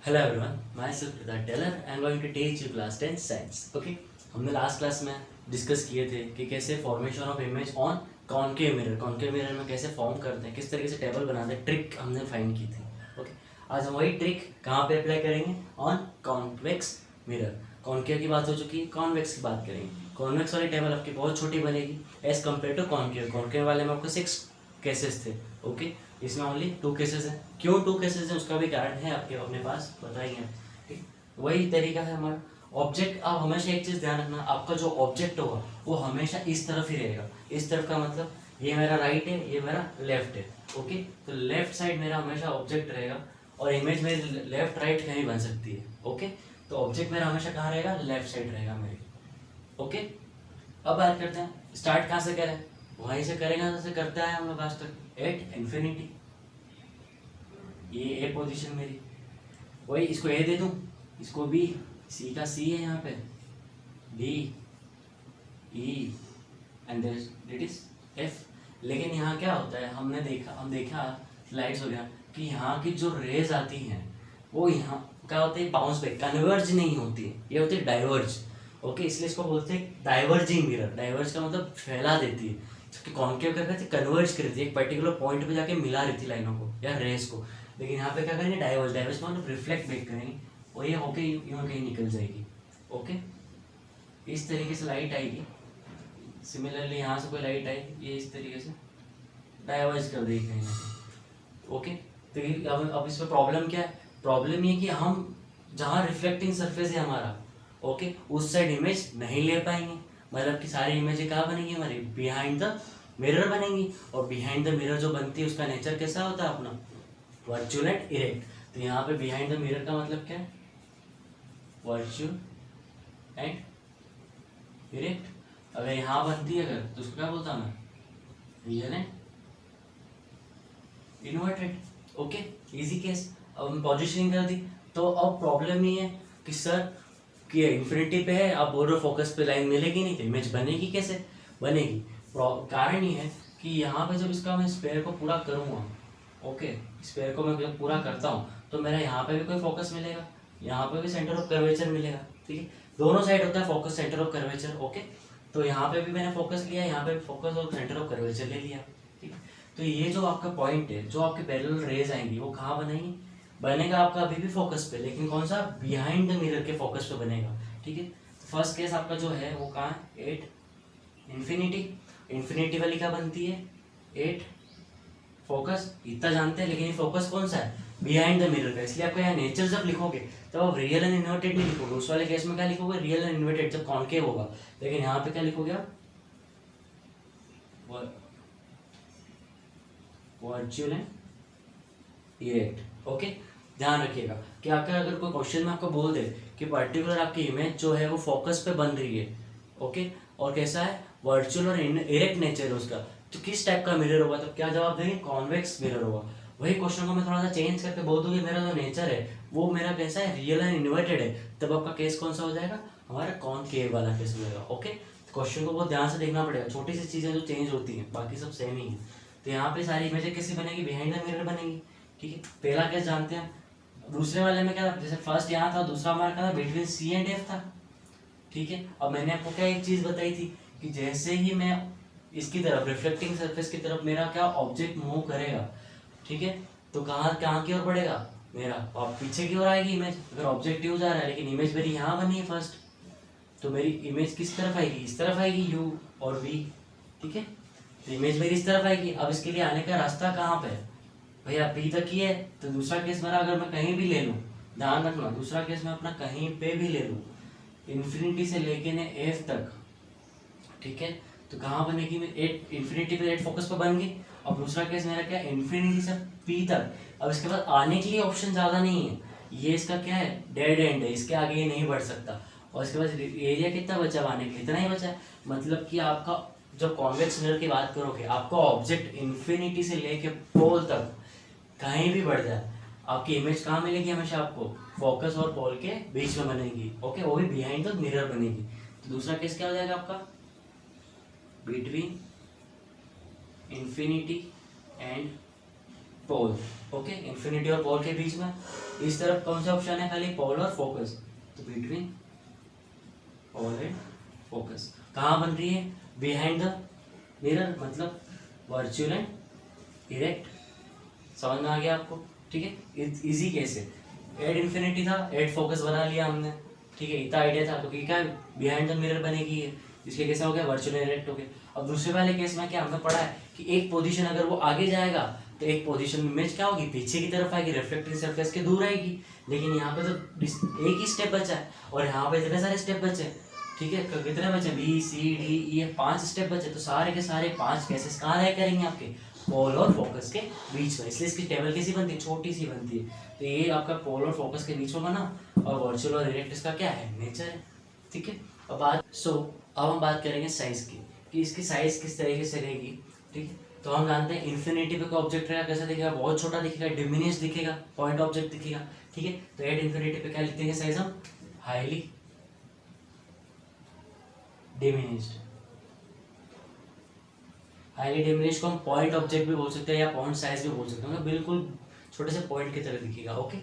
Hello everyone, myself Pradhan Taylor. I am going to teach you class 10 science. Okay? हमने last class में discuss किए थे कि कैसे formation of image on concave mirror में कैसे फॉर्म करते हैं, किस तरीके से टेबल बनाते हैं, ट्रिक हमने फाइंड की थी. ओके, आज हम वही ट्रिक कहाँ पे अप्लाई करेंगे? On convex mirror. कॉन्केव की बात हो चुकी है, कॉन्वेक्स की बात करेंगे. कॉन्वेक्स वाली टेबल आपकी बहुत छोटी बनेगी as compared to concave. Concave वाले में आपको 6 केसेस थे. ओके, इसमें ओनली 2 केसेस हैं. क्यों 2 केसेस हैं उसका भी कारण है आपके अपने पास, बताइए. ठीक, वही तरीका है हमारा. ऑब्जेक्ट, आप हमेशा एक चीज़ ध्यान रखना, आपका जो ऑब्जेक्ट होगा वो हमेशा इस तरफ ही रहेगा. इस तरफ का मतलब ये मेरा राइट है, ये मेरा लेफ्ट है. ओके, तो लेफ्ट साइड मेरा हमेशा ऑब्जेक्ट रहेगा और इमेज मेरी लेफ्ट राइट कहीं बन सकती है. ओके, तो ऑब्जेक्ट मेरा हमेशा कहाँ रहेगा? लेफ्ट साइड रहेगा मेरी. ओके, अब बात करते हैं स्टार्ट कहाँ से करें. वहीं से करेंगे जैसे करते हैं हम लोग आज तक, एट इन्फिनिटी. ये ए पोजीशन मेरी, वही इसको ए दे दूं, इसको बी, सी का सी है यहाँ पे, D E and that is F. लेकिन यहाँ क्या होता है, हम देखा स्लाइड्स वगैरह कि यहाँ की जो रेज आती हैं वो यहाँ क्या होती है, बाउंस बैक, कन्वर्ज नहीं होती है, ये होती है डाइवर्ज. ओके, इसलिए इसको बोलते हैं डाइवर्जिंग मिरर. डाइवर्ज का मतलब फैला देती है, जबकि कॉन्केव क्या करती है, कन्वर्ज करती है, एक पर्टिकुलर पॉइंट पे जाके मिला रही थी लाइनों को या रेस को. लेकिन यहाँ पे क्या करेंगे, डाइवर्ज. डाइवर्ज का मतलब रिफ्लेक्ट बैक करेंगे और ये होके यूँ कहीं निकल जाएगी. ओके, इस तरीके से लाइट आएगी. सिमिलरली यहाँ से कोई लाइट आई, ये इस तरीके से डाइवर्ज कर देगी कहीं ना कहीं. ओके, तो अब इस पर प्रॉब्लम क्या है? प्रॉब्लम ये कि हम जहाँ रिफ्लेक्टिंग सरफेस है हमारा, ओके, उस साइड इमेज नहीं ले पाएंगे. मतलब कि सारी इमेजें कहाँ बनेंगी हमारी? बिहाइंड द मिरर बनेंगी. और बिहाइंड द मिरर जो बनती है उसका नेचर कैसा होता है अपना? Virtual and erect. तो यहाँ पे बिहाइंड द मिरर का मतलब क्या है? Virtual and erect. अगर यहाँ बनती है अगर, तो उसको क्या बोलता मैं? Real and inverted. Okay, easy case. अब हम पोजिशनिंग कर दी, तो अब प्रॉब्लम ये है कि सर कि इन्फिनिटी पे है, आप बोल रहे हो फोकस पे लाइन मिलेगी नहीं, तो इमेज बनेगी कैसे? बनेगी. कारण ये है कि यहाँ पे जब इसका मैं स्पेयर को पूरा करूँगा, ओके, स्पेयर को मैं जब पूरा करता हूँ तो मेरा यहाँ पे भी कोई फोकस मिलेगा, यहाँ पे भी सेंटर ऑफ कर्वेचर मिलेगा. ठीक है, दोनों साइड होता है focus, centre of curvature. Okay, तो यहाँ पे भी मैंने फोकस लिया, यहाँ पे भी फोकस और सेंटर ऑफ कर्वेचर ले लिया. ठीक है, तो ये जो आपका पॉइंट है, जो आपके पैरेलल रेज आएंगी वो कहाँ बनेगी? बनेगा आपका अभी भी फोकस पे, लेकिन कौन सा? बिहाइंड द मिरर के फोकस पे बनेगा. ठीक है, फर्स्ट केस आपका जो है वो कहाँ है? At infinity. इन्फिनिटी वाली क्या बनती है? एट फोकस, इतना जानते हैं, लेकिन ये फोकस कौन सा है? बिहाइंड द मिरर का. इसलिए आपको यहाँ नेचर जब लिखोगे तो आप रियल एंड इन्वर्टेड नहीं लिखोगे. उस वाले केस में क्या लिखोगे? रियल एंड इन्वर्टेड, जब कॉन्केव होगा. लेकिन यहाँ पे क्या लिखोगे आप? Virtual and erect. ओके, ध्यान रखिएगा कि अगर कोई क्वेश्चन में आपको बोल दे कि पर्टिकुलर आपकी इमेज जो है वो फोकस पे बन रही है, ओके, और कैसा है? वर्चुअल और इरेक्ट नेचर है उसका, तो किस टाइप का मिरर होगा? तो क्या जवाब देंगे? कॉन्वेक्स मिरर होगा. वही क्वेश्चन को मैं थोड़ा सा चेंज करके बोल दूंगी, मेरा जो नेचर है वो मेरा कैसा है? रियल एंड इन्वर्टेड है, तब आपका केस कौन सा हो जाएगा? हमारा कॉनकेव वाला केस हो जाएगा. ओके, क्वेश्चन को बहुत ध्यान से देखना पड़ेगा, छोटी सी चीज़ें जो चेंज होती हैं, बाकी सब सेम ही है. तो यहाँ पे सारी इमेजें कैसी बनेगी? बिहाइंड द मिरर बनेगी. ठीक है, पहला केस जानते हैं. दूसरे वाले में क्या था? जैसे फर्स्ट यहाँ था, दूसरा हमारा क्या था? बिटवीन सी एंड एफ था. ठीक है, अब मैंने आपको क्या एक चीज़ बताई थी कि जैसे ही मैं इसकी तरफ, रिफ्लेक्टिंग सरफेस की तरफ मेरा क्या ऑब्जेक्ट मूव करेगा, ठीक है, तो कहाँ कहाँ की ओर बढ़ेगा मेरा? और पीछे की ओर आएगी इमेज. अगर ऑब्जेक्ट यू जा रहा है लेकिन इमेज मेरी यहाँ बनी है फर्स्ट, तो मेरी इमेज किस तरफ आएगी? इस तरफ आएगी, यू और वी. ठीक है, तो इमेज मेरी इस तरफ आएगी. अब इसके लिए आने का रास्ता कहाँ पे है भैया? पी तक ही है. तो दूसरा केस मेरा अगर मैं कहीं भी ले लूँ, ध्यान रखना, दूसरा केस मैं अपना कहीं पे भी ले लूँ, इन्फिनिटी से लेके ने एफ तक, ठीक है, तो कहाँ बनेगी? मैं एट इन्फिनिटी पे, एट फोकस पे बन गई. और दूसरा केस मेरा क्या है? इन्फिनिटी से पी तक. अब इसके बाद आने के लिए ऑप्शन ज़्यादा नहीं है, ये इसका क्या है? डेड एंड है, इसके आगे ये नहीं बढ़ सकता. और इसके बाद एरिया कितना बचा आने के लिए? इतना ही बचा है. मतलब कि आपका जब कॉन्वेक्स मिरर की बात करोगे, आपका ऑब्जेक्ट इन्फिनिटी से लेके पोल तक कहीं भी बढ़ जाए, आपकी इमेज कहाँ मिलेगी? हमेशा आपको फोकस और पोल के बीच में बनेगी. ओके, वो भी बिहाइंड द मिरर बनेगी. तो दूसरा केस क्या हो जाएगा आपका? Between infinity and pole, okay, infinity और पोल के बीच में। इस तरफ कौन सा ऑप्शन है, खाली पोल और फोकस, तो बिटवीन पोल एंड फोकस। कहाँ बन रही है, बिहाइंड द मिरर, मतलब वर्चुअल एंड इरेक्ट। समझ में आ गया आपको, ठीक है। इजी कैसे, एड इन्फिनिटी था, एड फोकस बना लिया हमने, ठीक है, इतना आइडिया था, क्योंकि क्या बिहाइंड द मिरर बनेगी है, इसके कैसे हो गया, वर्चुअल इरेक्ट हो गया। अब दूसरे वाले केस में क्या हमने पढ़ा है कि एक पोजीशन अगर वो आगे जाएगा तो एक पोजीशन इमेज क्या होगी, पीछे की तरफ आएगी, रिफ्लेक्टिंग सरफेस के दूर आएगी। लेकिन यहाँ पे तो एक ही स्टेप बचा है और यहाँ पे इतने सारे स्टेप बचे, ठीक है, कितने बचे, B C D E, 5 step बचे, तो सारे के सारे 5 केसेस कहाँ रह करेंगे, आपके पोल और फोकस के बीच में। इसलिए इसकी टेबल कैसी बनती है, छोटी सी बनती है। तो ये आपका पोल और फोकस के बीच में बना, और वर्चुअल और इरेक्ट इसका क्या है, नेचर है, ठीक है। अब हम बात करेंगे साइज की, कि इसकी साइज किस तरीके से रहेगी, ठीक है। तो हम जानते हैं इन्फिनिटी पे कोई ऑब्जेक्ट रहेगा कैसा दिखेगा, बहुत छोटा दिखेगा, डिमिनिश दिखेगा, पॉइंट ऑब्जेक्ट दिखेगा, ठीक है। तो एट इन्फिनिटी पे क्या लिखते हैं साइज हम, हाईली डिमिनिश्ड। हाईली डिमिनिश को हम पॉइंट ऑब्जेक्ट भी बोल सकते हैं या पॉइंट साइज भी बोल सकते हैं, बिल्कुल छोटे से पॉइंट की तरह दिखेगा, ओके।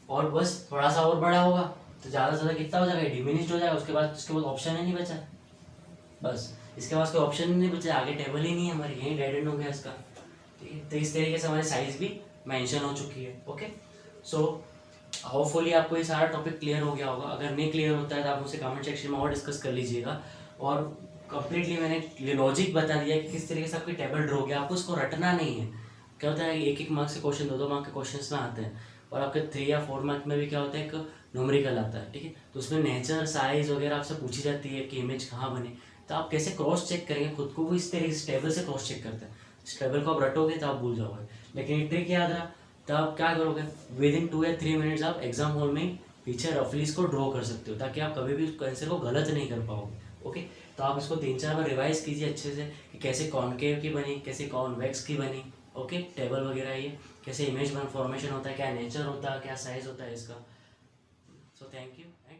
और बस थोड़ा सा और बड़ा होगा तो ज़्यादा से ज़्यादा कितना हो जाएगा, डिमिनिश्ड हो जाएगा। उसके बाद ऑप्शन ही नहीं बचा, बस इसके पास कोई ऑप्शन नहीं बचा, आगे टेबल ही नहीं है हमारी, यही डेड एंड हो गया इसका, ठीक है। तो इस तरीके से हमारी साइज भी मेंशन हो चुकी है, ओके। सो होपफुली आपको ये सारा टॉपिक क्लियर हो गया होगा। अगर नहीं क्लियर होता है तो आप मुझसे कमेंट सेक्शन में और डिस्कस कर लीजिएगा। और कंप्लीटली मैंने ये लॉजिक बता दिया कि किस तरीके से आपकी टेबल ड्रॉ किया, आपको इसको रटना नहीं है। क्या होता है, एक मार्क्स के क्वेश्चन, 2 मार्क्स के क्वेश्चन में आते हैं, और आपके 3 या 4 मार्क में भी क्या होता है, एक न्यूमेरिकल आता है, ठीक है। तो उसमें नेचर, साइज वगैरह आपसे पूछी जाती है कि इमेज कहाँ बने, तो आप कैसे क्रॉस चेक करेंगे खुद को, वो इस तरीके से टेबल से क्रॉस चेक करते हैं। इस टेबल को आप रटोगे तो आप भूल जाओगे, लेकिन ये ट्रिक याद रहा तो आप क्या करोगे, विद इन 2 या 3 मिनट्स आप एग्जाम हॉल में पीछे रफली इसको ड्रॉ कर सकते हो, ताकि आप कभी भी उस आंसर को गलत नहीं कर पाओगे, ओके। तो आप इसको 3-4 बार रिवाइज कीजिए अच्छे से कि कैसे कॉनकेव की बनी, कैसे कॉन्वेक्स की बनी, ओके। टेबल वगैरह ये कैसे इमेज फॉर्मेशन होता है, क्या नेचर होता है, क्या साइज होता है इसका। So thank you and